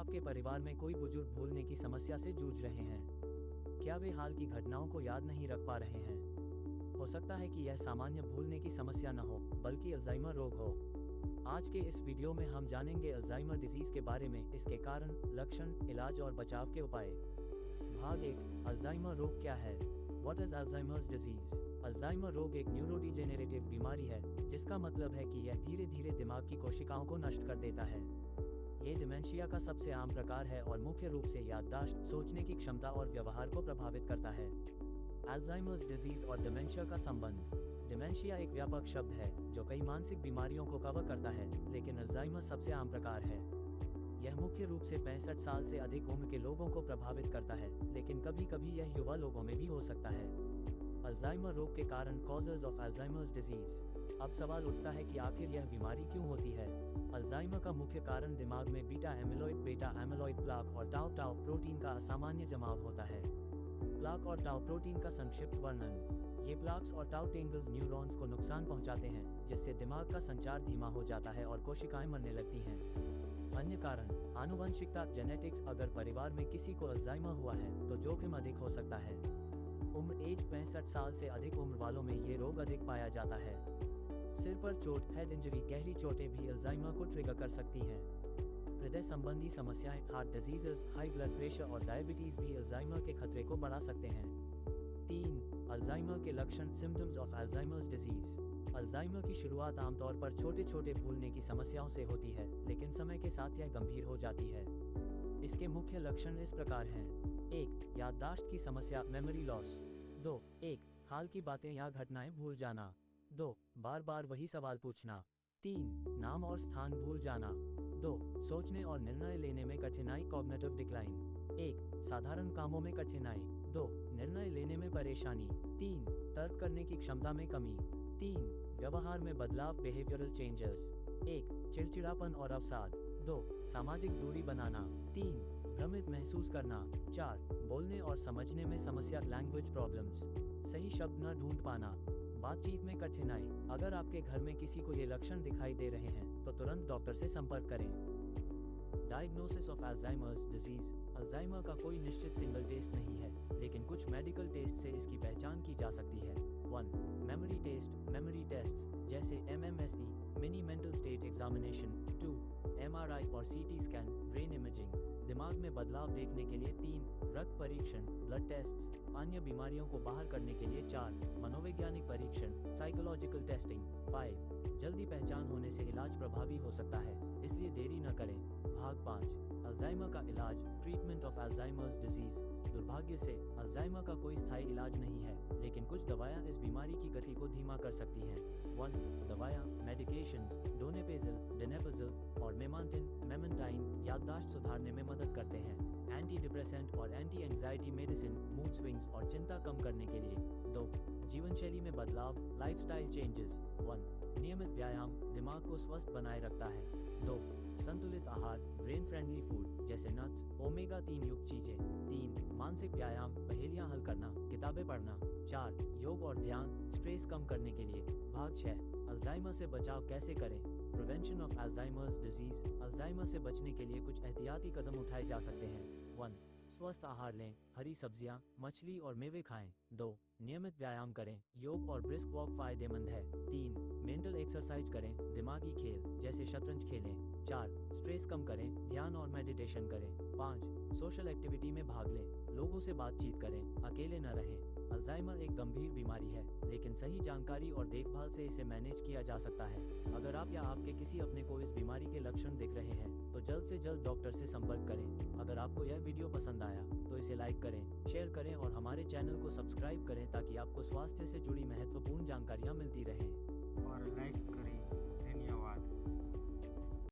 आपके परिवार में कोई बुजुर्ग भूलने की समस्या से जूझ रहे हैं? क्या वे हाल की घटनाओं को याद नहीं रख पा रहे हैं? हो सकता है कि यह सामान्य भूलने की समस्या न हो, बल्कि अल्जाइमर रोग हो। आज के इस वीडियो में हम जानेंगे अल्जाइमर डिजीज के बारे में, इसके कारण, लक्षण, इलाज और बचाव के उपाय। भाग 1, अल्जाइमर रोग क्या है? What is Alzheimer's disease? Alzheimer रोग एक न्यूरोडिजेनेरेटिव बीमारी है, जिसका मतलब है कि यह धीरे धीरे दिमाग की कोशिकाओं को नष्ट कर देता है। ये डिमेंशिया का सबसे आम प्रकार है और मुख्य रूप से याददाश्त, सोचने की क्षमता और व्यवहार को प्रभावित करता है। अल्जाइमर्स डिजीज और डिमेंशिया का संबंध। डिमेंशिया एक व्यापक शब्द है जो कई मानसिक बीमारियों को कवर करता है, लेकिन अल्जाइमर सबसे आम प्रकार है। यह मुख्य रूप से 65 साल से अधिक उम्र के लोगों को प्रभावित करता है, लेकिन कभी कभी यह युवा लोगों में भी हो सकता है। अल्जाइमर रोग के कारण, कॉजेज ऑफ अल्जाइमर्स डिजीज। अब सवाल उठता है कि आखिर यह बीमारी क्यों होती है? अल्जाइमर का मुख्य कारण दिमाग में बीटा एमिलॉइड प्लाक और टाउ टाउ प्रोटीन का असामान्य जमाव होता है। प्लाक और टाउ प्रोटीन का संक्षिप्त वर्णन। ये प्लाक्स और टाउ टेंगल्स न्यूरॉन्स को नुकसान पहुंचाते हैं, जिससे दिमाग का संचार धीमा हो जाता है और कोशिकाएं मरने लगती हैं। अन्य कारण, आनुवंशिकता, जेनेटिक्स। अगर परिवार में किसी को अल्जाइमर हुआ है तो जोखिम अधिक हो सकता है। उम्र 65 साल से अधिक उम्र वालों में ये रोग अधिक पाया जाता है। सिर पर चोट, हेड इंजरी, गहरी चोटें भी अल्जाइमर को ट्रिगर कर सकती हैं। हृदय संबंधी समस्याएं, heart diseases, high blood pressure और डायबिटीज भी अल्जाइमर के खतरे को बढ़ा सकते हैं। 3. अल्जाइमर के लक्षण, symptoms of Alzheimer's disease. Alzheimer की शुरुआत आमतौर पर छोटे छोटे भूलने की समस्याओं से होती है, लेकिन समय के साथ यह गंभीर हो जाती है। इसके मुख्य लक्षण इस प्रकार हैं। 1. याददाश्त की समस्या, मेमोरी लॉस। 2. हाल की बातें या घटनाएं भूल जाना। 2. बार बार वही सवाल पूछना। 3. नाम और स्थान भूल जाना। 2. सोचने और निर्णय लेने में कठिनाई, कॉग्निटिव डिक्लाइन। 1. साधारण कामों में कठिनाई। 2. निर्णय लेने में परेशानी। 3. तर्क करने की क्षमता में कमी। 3. व्यवहार में बदलाव, बिहेवियरल चेंजेस। 1. चिड़चिड़ापन और अवसाद। 2. सामाजिक दूरी बनाना। 3. भ्रमित महसूस करना। 4. बोलने और समझने में समस्या, लैंग्वेज प्रॉब्लम्स। सही शब्द न ढूंढ पाना। बातचीत में कठिनाई। अगर आपके घर में किसी को ये लक्षण दिखाई दे रहे हैं तो तुरंत डॉक्टर से संपर्क करें। Diagnosis of Alzheimer's disease. Alzheimer का कोई निश्चित सिंगल टेस्ट नहीं है, लेकिन कुछ मेडिकल टेस्ट से इसकी पहचान की जा सकती है। 1. मेमोरी टेस्ट, मेमोरी टेस्ट जैसे MMSE, mini mental state examination. 2. MRI और CT स्कैन, ब्रेन इमेजिंग, दिमाग में बदलाव देखने के लिए। 3. रक्त परीक्षण, ब्लड टेस्ट्स, अन्य बीमारियों को बाहर करने के लिए। 4. मनोवैज्ञानिक परीक्षण, साइकोलॉजिकल टेस्टिंग। 5. जल्दी पहचान होने से इलाज प्रभावी हो सकता है, इसलिए देरी न करें। भाग 5, अल्जाइमर का इलाज, ट्रीटमेंट ऑफ अल्जाइमर्स डिजीज। दुर्भाग्य से अल्जाइमर का कोई स्थायी इलाज नहीं है, लेकिन कुछ दवाएं इस बीमारी की गति को धीमा कर सकती हैं। 1. दवाएं, मेडिकेशंस, डोनेपेजिल, डेनेपेजिल और मेमेंटाइन याददाश्त सुधारने में मदद करते हैं। एंटी डिप्रेसेंट और anti anxiety medicine, mood swings और चिंता कम करने के लिए। 2. जीवनशैली में बदलाव, लाइफस्टाइल चेंजेस। 1. नियमित व्यायाम दिमाग को स्वस्थ बनाए रखता है। 2. संतुलित आहार, ब्रेन फ्रेंडली फूड जैसे नट्स, ओमेगा 3 युक्त चीजें। 3. मानसिक व्यायाम, पहेलियां हल करना, किताबें पढ़ना। 4. योग और ध्यान, स्ट्रेस कम करने के लिए। भाग 6, अल्जाइमर से बचाव कैसे करें? Prevention of Alzheimer's disease. Alzheimer से बचने के लिए कुछ एहतियाती कदम उठाए जा सकते हैं। 1. स्वस्थ आहार लें, हरी सब्जियां, मछली और मेवे खाएं। 2. नियमित व्यायाम करें, योग और ब्रिस्क वॉक फायदेमंद है। 3. मेंटल एक्सरसाइज करें, दिमागी खेल जैसे शतरंज खेलें। 4. स्ट्रेस कम करें, ध्यान और मेडिटेशन करें। 5. सोशल एक्टिविटी में भाग लें, लोगों से बातचीत करें, अकेले न रहें। अल्जाइमर एक गंभीर बीमारी है, लेकिन सही जानकारी और देखभाल से इसे मैनेज किया जा सकता है। अगर आप या आपके किसी अपने को इस बीमारी के लक्षण दिख रहे हैं तो जल्द से जल्द डॉक्टर से संपर्क करें। अगर आपको यह वीडियो पसंद आया तो इसे लाइक करें, शेयर करें और हमारे चैनल को सब्सक्राइब करें ताकि आपको स्वास्थ्य से जुड़ी महत्वपूर्ण जानकारियाँ मिलती रहें। और लाइक करें।